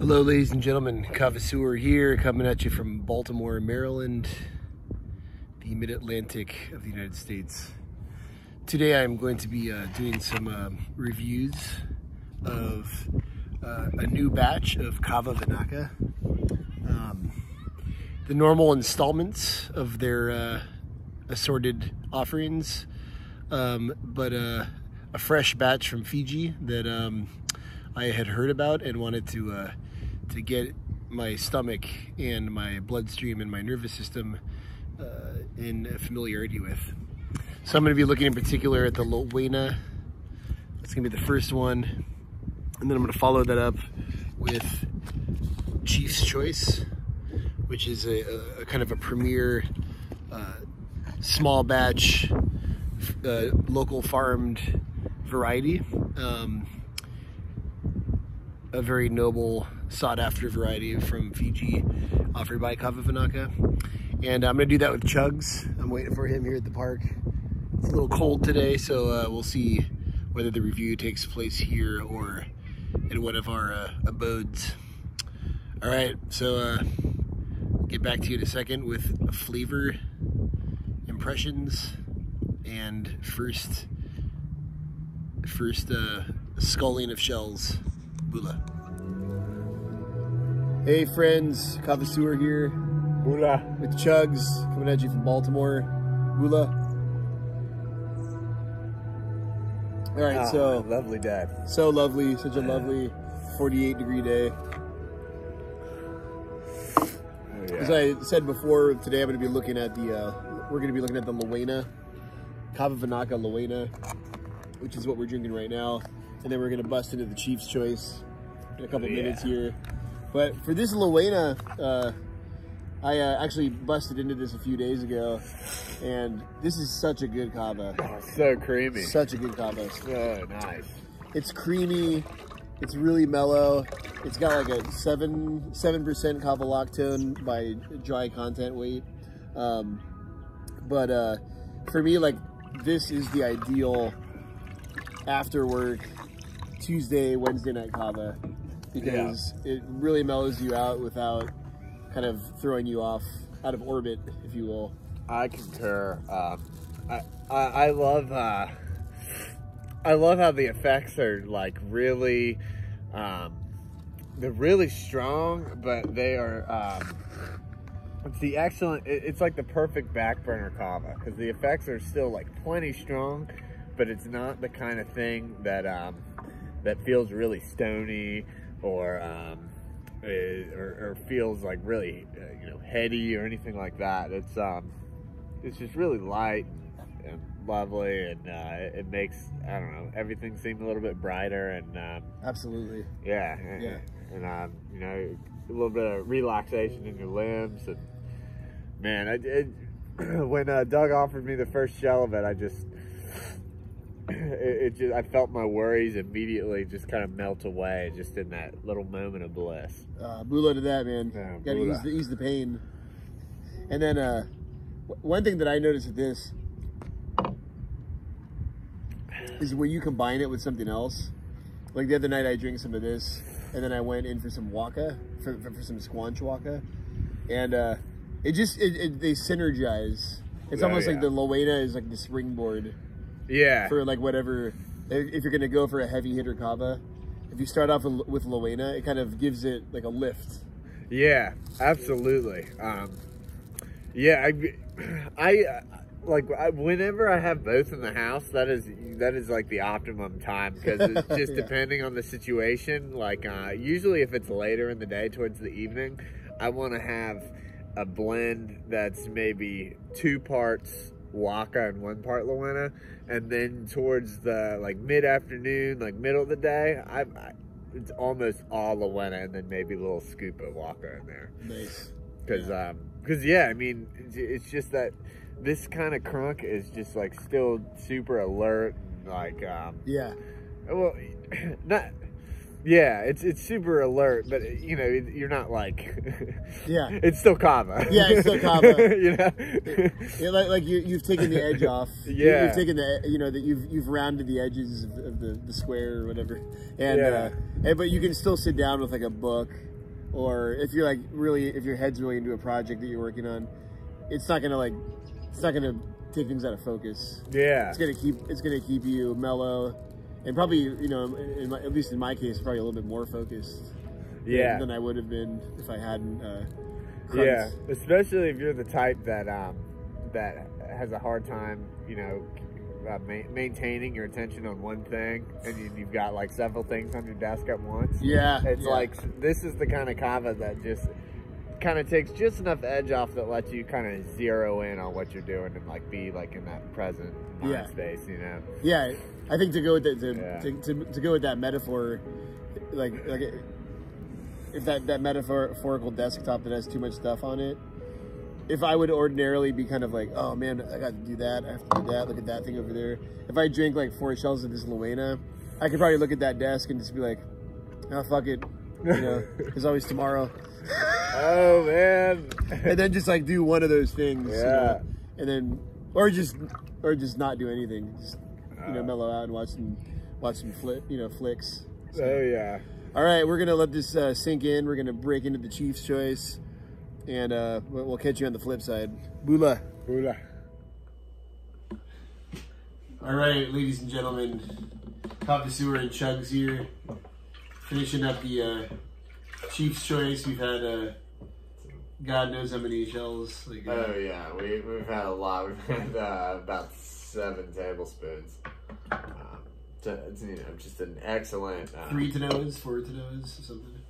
Hello, ladies and gentlemen. Kavas here, coming at you from Baltimore, Maryland, the mid-Atlantic of the United States. Today I'm going to be doing some reviews of a new batch of Kava Vinaka. The normal installments of their assorted offerings, but a fresh batch from Fiji that I had heard about and wanted to get my stomach and my bloodstream and my nervous system in familiarity with. So I'm going to be looking in particular at the Lawena. That's going to be the first one, and then I'm going to follow that up with Chief's Choice, which is a kind of a premier small batch local farmed variety. A very noble, sought-after variety from Fiji, offered by Kava Vinaka. And I'm going to do that with Chugs. I'm waiting for him here at the park. It's a little cold today, so we'll see whether the review takes place here or in one of our abodes. All right, so get back to you in a second with flavor impressions and first sculling of shells. Bula. Hey friends, Kavas here. Bula. With Chugs, coming at you from Baltimore. Bula. All right, so lovely day. So lovely, such a lovely 48-degree day. As I said before, today I'm going to be looking at we're going to be looking at the Lawena, Kava Vinaka Lawena, which is what we're drinking right now. And then we're going to bust into the Chief's Choice in a couple minutes here. But for this Lawena, I actually busted into this a few days ago, and this is such a good Kava. Oh, so creamy. Such a good Kava. So nice. It's creamy. It's really mellow. It's got like a 7% Kava lactone by dry content weight. But for me, like, this is the ideal after work Tuesday, Wednesday night Kava, because it really mellows you out without kind of throwing you off out of orbit, if you will. I concur. I love how the effects are like really, they're really strong, but they are, it's like the perfect back burner Kava, because the effects are still like plenty strong, but it's not the kind of thing that that feels really stony or feels like really heady or anything like that. It's just really light and lovely, and it makes, I don't know, everything seem a little bit brighter and Absolutely. Yeah. And a little bit of relaxation in your limbs. And man, when Doug offered me the first shell of it, I felt my worries immediately just kind of melt away, just in that little moment of bliss. Bula to that, man. Yeah, gotta ease the pain. And then one thing that I noticed with this is when you combine it with something else. Like the other night I drank some of this, and then I went in for some waka, for some squanch waka, and they synergize. It's almost like the Lawena is like the springboard. Yeah. For like whatever, if you're gonna go for a heavy hitter Kava, if you start off with Lawena, it kind of gives it like a lift. Yeah, absolutely. Yeah, whenever I have both in the house, that is like the optimum time, because it's just depending on the situation. Like usually if it's later in the day towards the evening, I want to have a blend that's maybe 2 parts Waka and 1 part Lawena, and then towards the like mid-afternoon, like middle of the day, it's almost all Lawena and then maybe a little scoop of Waka in there. Nice. Because I mean, it's just that this kind of krunk is just like still super alert, and like well, not. Yeah, it's super alert, but you're not like it's still Kava. Yeah, it's still Kava. Yeah, like you've taken the edge off. Yeah, you've taken that you've rounded the edges of the square or whatever, and but you can still sit down with like a book or if you're like if your head's really into a project that you're working on, it's not gonna take things out of focus. Yeah. It's gonna keep you mellow, and probably, you know, at least in my case, probably a little bit more focused. Yeah. Than I would have been if I hadn't. Yeah, especially if you're the type that that has a hard time, you know, maintaining your attention on one thing, and you've got like several things on your desk at once. Yeah. It's like, this is the kind of kava that just kind of takes just enough edge off that lets you kind of zero in on what you're doing and like be like in that present mind space, you know. Yeah, I think to go with to go with that metaphor, like if that metaphorical desktop that has too much stuff on it, if I would ordinarily be kind of like, oh man, I got to do that, I have to do that, look at that thing over there. If I drink like 4 shells of this Lawena, I could probably look at that desk and just be like, oh, fuck it, you know, there's always tomorrow. Oh man. And then just like do one of those things. Yeah. You know, and then, or just not do anything. Just, you know, mellow out and watch some flicks. So. Oh yeah. All right, we're gonna let this sink in. We're gonna break into the Chief's choice, and we'll catch you on the flip side. Bula. Bula. All right, ladies and gentlemen, Kava Sewer and Chugs here, finishing up the Chief's choice. We've had God knows how many shells. Like, oh yeah, we've had a lot. We've had about 7 tablespoons. It's, you know, just an excellent 3 Tanoas, 4 Tanoas, or something.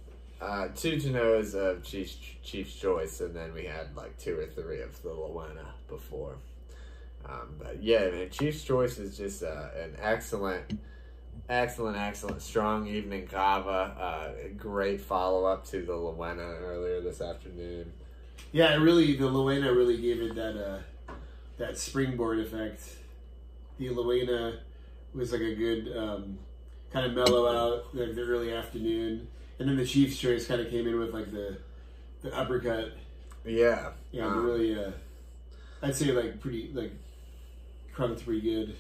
2 Tanoas of Chief's choice, and then we had like 2 or 3 of the Lawena before. But yeah, man, Chief's choice is just an excellent, strong evening kava. A great follow up to the Lawena earlier this afternoon. Yeah, the Lawena really gave it that springboard effect. The Lawena was like a good kind of mellow out like the early afternoon, and then the Chief's choice kind of came in with like the uppercut. Yeah. Yeah, really. I'd say like crunked pretty good.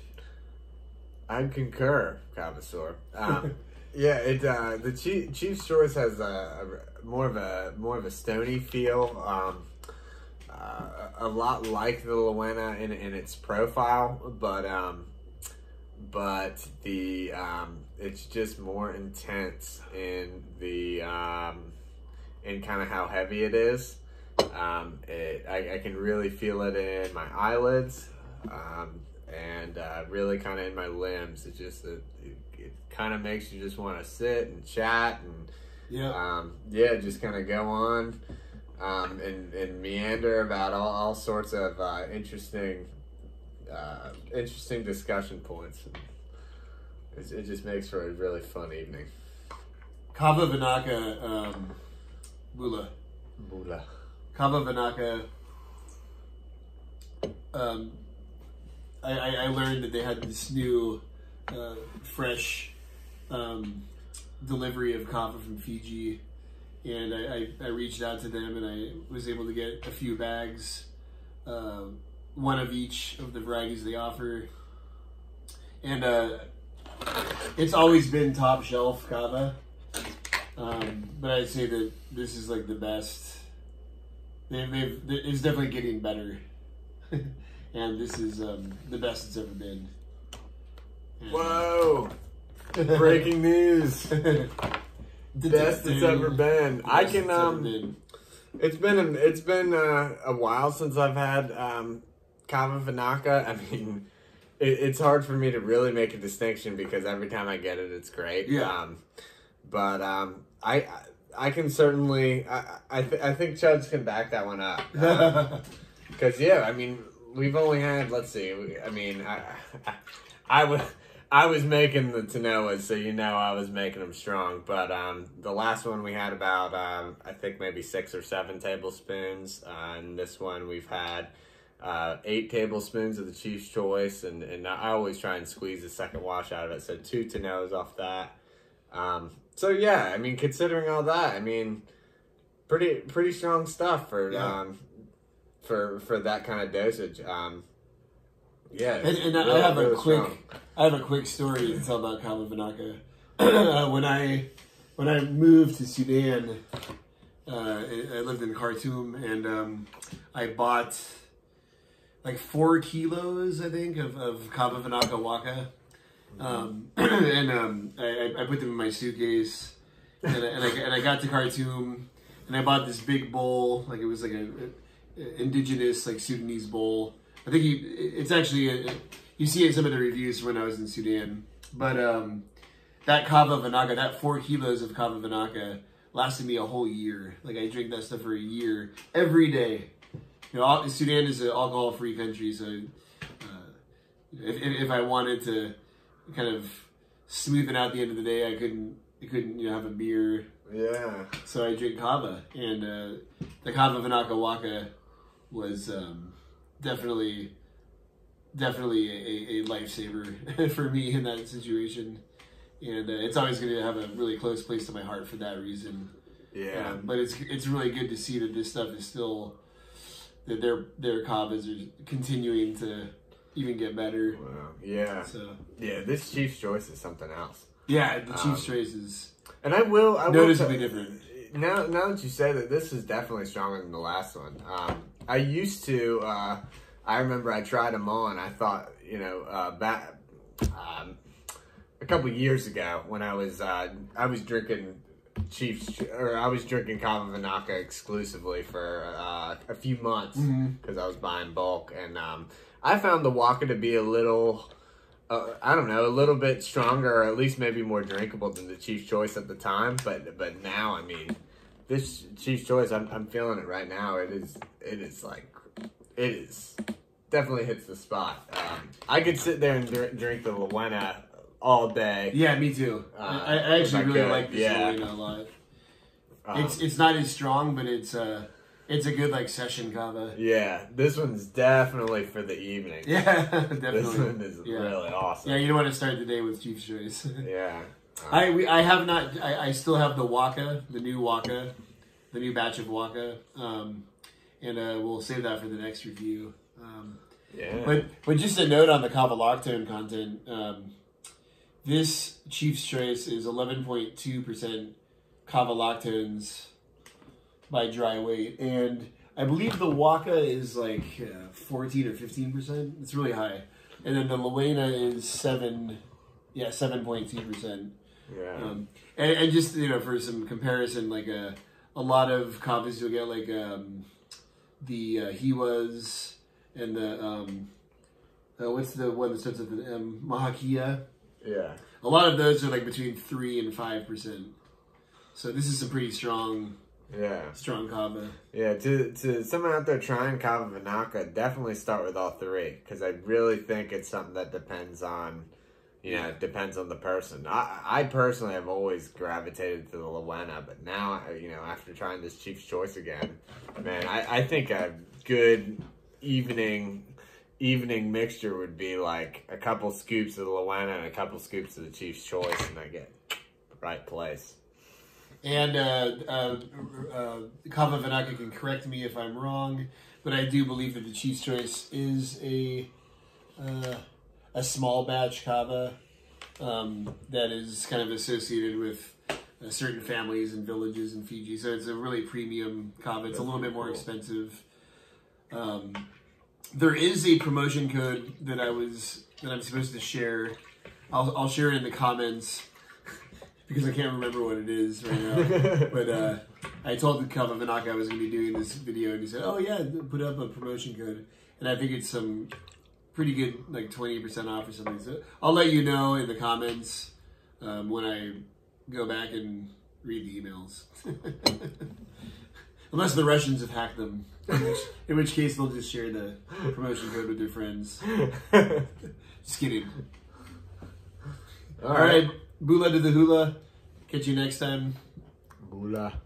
I'd concur, Kavas. Yeah, the Chief's choice has more of a stony feel. A lot like the Lawena in its profile, but the it's just more intense in the in kind of how heavy it is. I can really feel it in my eyelids, and really kind of in my limbs. It just it kind of makes you just want to sit and chat and just kind of go on and meander about all sorts of interesting discussion points. It just makes for a really fun evening. Kava Vinaka, Bula. Kava Vinaka. I learned that they had this new fresh delivery of kava from Fiji, and I reached out to them, and I was able to get a few bags, one of each of the varieties they offer. And it's always been top shelf kava, but I'd say that this is like the best. It's definitely getting better, and this is the best it's ever been. And, whoa! Breaking news! Best it's ever been. I can It's been a while since I've had Kava Vinaka. I mean, it's hard for me to really make a distinction because every time I get it, it's great. Yeah. But I can certainly I think Chuds can back that one up. Because I mean, we've only had, let's see. I mean, I was making the Tanoas, so I was making them strong. But the last one we had about I think maybe 6 or 7 tablespoons, and this one we've had 8 tablespoons of the Chief's choice, and I always try and squeeze a second wash out of it. So 2 Tanoas off that. So yeah, I mean, considering all that, I mean, pretty strong stuff for that kind of dosage. Yeah, and I have a quick story to tell about Kava Vinaka. When I moved to Sudan, I lived in Khartoum, and I bought like 4 kilos, I think, of Kava Vinaka waka. I put them in my suitcase, and I got to Khartoum, and I bought this big bowl, like it was like a indigenous like Sudanese bowl. I think it's actually you see it in some of the reviews when I was in Sudan, but that Kava Vinaka, that 4 kilos of Kava Vinaka lasted me a whole year. Like I drank that stuff for a year every day. You know, Sudan is an alcohol-free country, so if I wanted to kind of smooth it out at the end of the day, I couldn't have a beer. Yeah. So I drink kava, and the Kava Vinaka waka was definitely a lifesaver for me in that situation, and it's always going to have a really close place to my heart for that reason. Yeah. But it's really good to see that this stuff is still, that their kavas are continuing to even get better. Wow. Yeah. So yeah, this Chief's Choice is something else. Yeah, the Chief's Choice is and I will noticeably different. Now that you say that, this is definitely stronger than the last one. I used to. I remember I tried them on. I thought, back a couple of years ago when I was drinking I was drinking Kava Vinaka exclusively for a few months because I was buying bulk, and I found the Waka to be a little, a little bit stronger, or at least maybe more drinkable than the Chief's Choice at the time. But now, I mean, this Chief's Choice, I'm feeling it right now. It is definitely hits the spot. I could sit there and drink the Lawena all day. Yeah, me too. I actually really like this Lawena a lot. It's not as strong, but it's a good like session kava. Yeah, this one's definitely for the evening. Yeah, definitely. This one is really awesome. Yeah, you don't want to start the day with Chief's Choice. Yeah. I still have the Waka, the new batch of Waka, and we'll save that for the next review. Yeah. But just a note on the kava lactone content. This Chief's Choice is 11.2% kava lactones by dry weight, and I believe the Waka is like 14 or 15%. It's really high, and then the Lawena is 7.2%. Yeah. And just for some comparison, like a lot of kavas you'll get like the Hiwas and the what's the one that starts with the Mahakia. Yeah. A lot of those are like between 3 and 5%. So this is some pretty strong kava. Yeah, to someone out there trying Kava Vinaka, definitely start with all 3, because I really think it's something that depends on the person. I personally have always gravitated to the Lawena, but now, after trying this Chief's Choice again, man, I think a good evening mixture would be like a couple scoops of the Lawena and a couple scoops of the Chief's Choice, and I get the right place. And Kava Vinaka can correct me if I'm wrong, but I do believe that the Chief's Choice is a small batch kava that is kind of associated with certain families and villages in Fiji. So it's a really premium kava. It's a little bit more expensive. There is a promotion code that I'm supposed to share. I'll share it in the comments because I can't remember what it is right now. But I told Kava Vinaka I was going to be doing this video, and he said, "Oh yeah, put up a promotion code." And I think it's some pretty good, like 20% off or something. So I'll let you know in the comments when I go back and read the emails. Unless the Russians have hacked them, in which case they'll just share the promotion code with their friends. Just kidding. All right. Bula to the hula. Catch you next time. Bula.